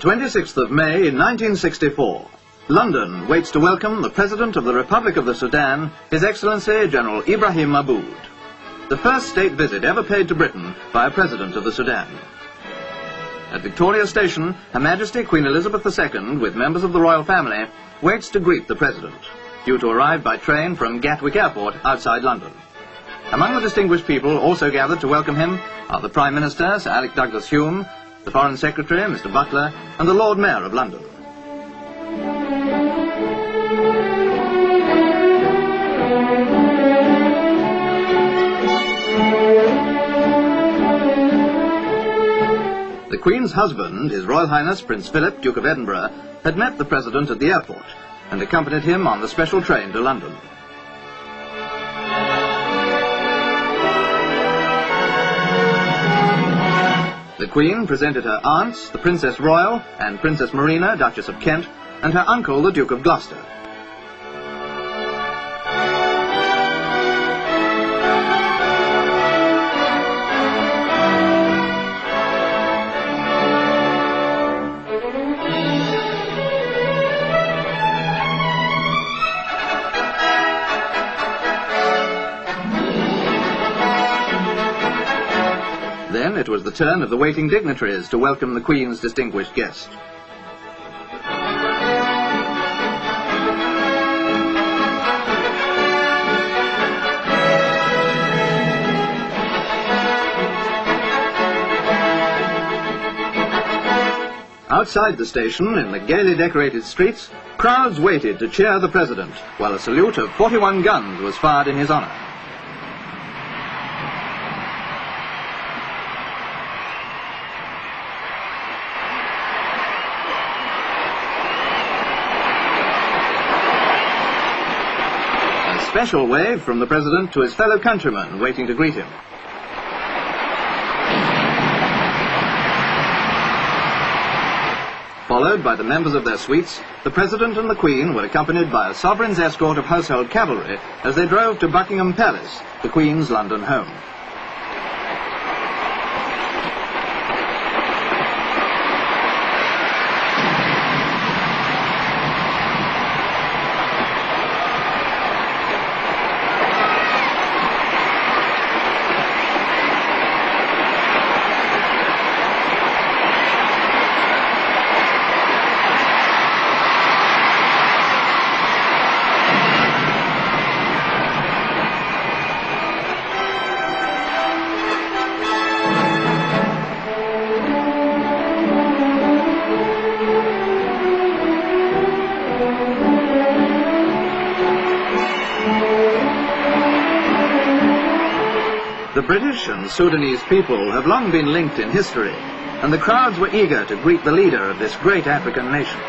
26th of May 1964. London waits to welcome the President of the Republic of the Sudan, His Excellency General Ibrahim Mahmoud. The first state visit ever paid to Britain by a President of the Sudan. At Victoria Station, Her Majesty Queen Elizabeth II, with members of the royal family, waits to greet the President, due to arrive by train from Gatwick Airport outside London. Among the distinguished people also gathered to welcome him are the Prime Minister, Sir Alec Douglas-Home, the Foreign Secretary, Mr. Butler, and the Lord Mayor of London. The Queen's husband, His Royal Highness Prince Philip, Duke of Edinburgh, had met the President at the airport and accompanied him on the special train to London. The Queen presented her aunts, the Princess Royal and Princess Marina, Duchess of Kent, and her uncle, the Duke of Gloucester. Then it was the turn of the waiting dignitaries to welcome the Queen's distinguished guest. Outside the station, in the gaily decorated streets, crowds waited to cheer the President, while a salute of 41 guns was fired in his honour. Special wave from the President to his fellow countrymen waiting to greet him. Followed by the members of their suites, the President and the Queen were accompanied by a sovereign's escort of household cavalry as they drove to Buckingham Palace, the Queen's London home. The British and Sudanese people have long been linked in history, and the crowds were eager to greet the leader of this great African nation.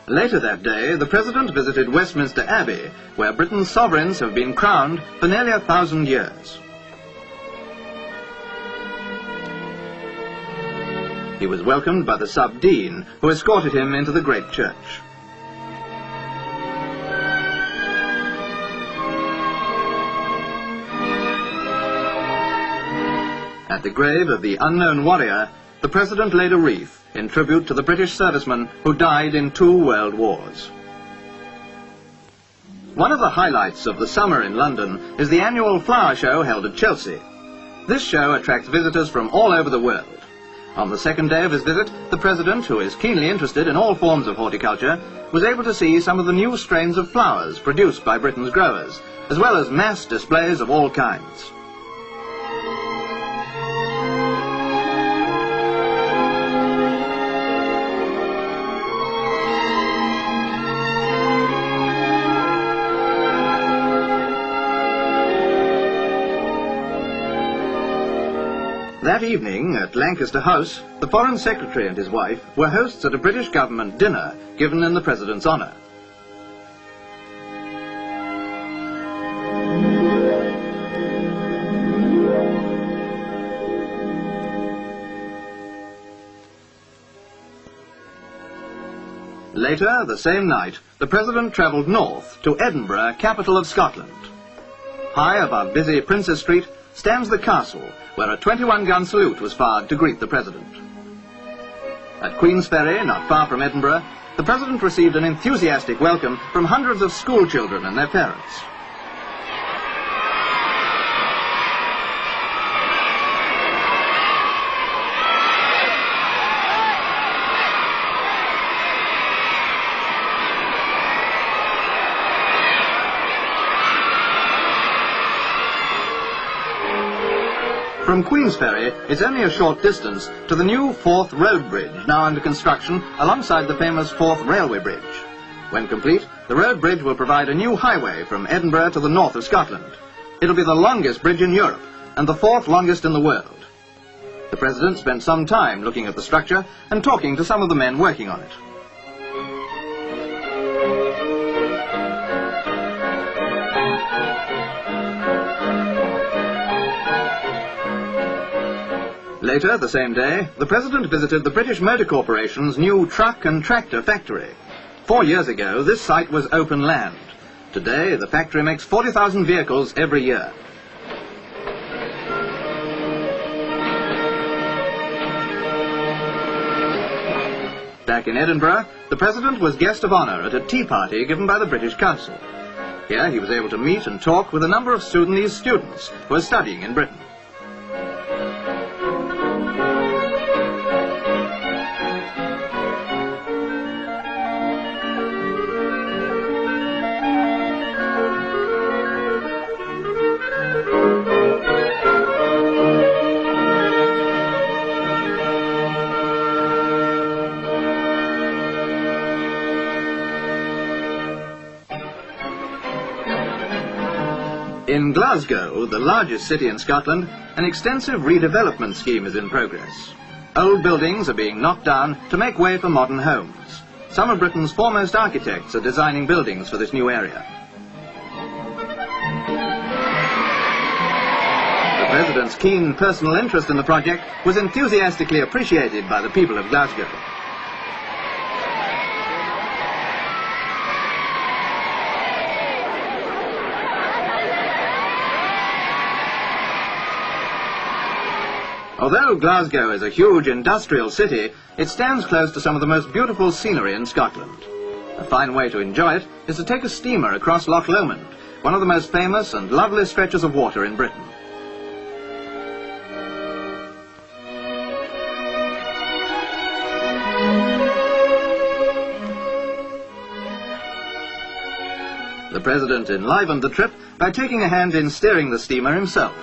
Later that day, the President visited Westminster Abbey, where Britain's sovereigns have been crowned for nearly 1,000 years. He was welcomed by the Sub-Dean, who escorted him into the great church. At the grave of the unknown warrior, the President laid a wreath in tribute to the British servicemen who died in 2 world wars. One of the highlights of the summer in London is the annual flower show held at Chelsea. This show attracts visitors from all over the world. On the second day of his visit, the President, who is keenly interested in all forms of horticulture, was able to see some of the new strains of flowers produced by Britain's growers, as well as mass displays of all kinds. That evening, at Lancaster House, the Foreign Secretary and his wife were hosts at a British government dinner given in the President's honour. Later, the same night, the President travelled north to Edinburgh, capital of Scotland. High above busy Princes Street stands the castle, where a 21-gun salute was fired to greet the President. At Queensferry, not far from Edinburgh, the President received an enthusiastic welcome from hundreds of school children and their parents. From Queensferry, it's only a short distance to the new Forth Road Bridge, now under construction alongside the famous Forth Railway Bridge. When complete, the road bridge will provide a new highway from Edinburgh to the north of Scotland. It'll be the longest bridge in Europe and the fourth longest in the world. The President spent some time looking at the structure and talking to some of the men working on it. Later, the same day, the President visited the British Motor Corporation's new truck and tractor factory. 4 years ago, this site was open land. Today, the factory makes 40,000 vehicles every year. Back in Edinburgh, the President was guest of honour at a tea party given by the British Council. Here, he was able to meet and talk with a number of Sudanese students who are studying in Britain. In Glasgow, the largest city in Scotland, an extensive redevelopment scheme is in progress. Old buildings are being knocked down to make way for modern homes. Some of Britain's foremost architects are designing buildings for this new area. The President's keen personal interest in the project was enthusiastically appreciated by the people of Glasgow. Although Glasgow is a huge industrial city, it stands close to some of the most beautiful scenery in Scotland. A fine way to enjoy it is to take a steamer across Loch Lomond, one of the most famous and lovely stretches of water in Britain. The President enlivened the trip by taking a hand in steering the steamer himself.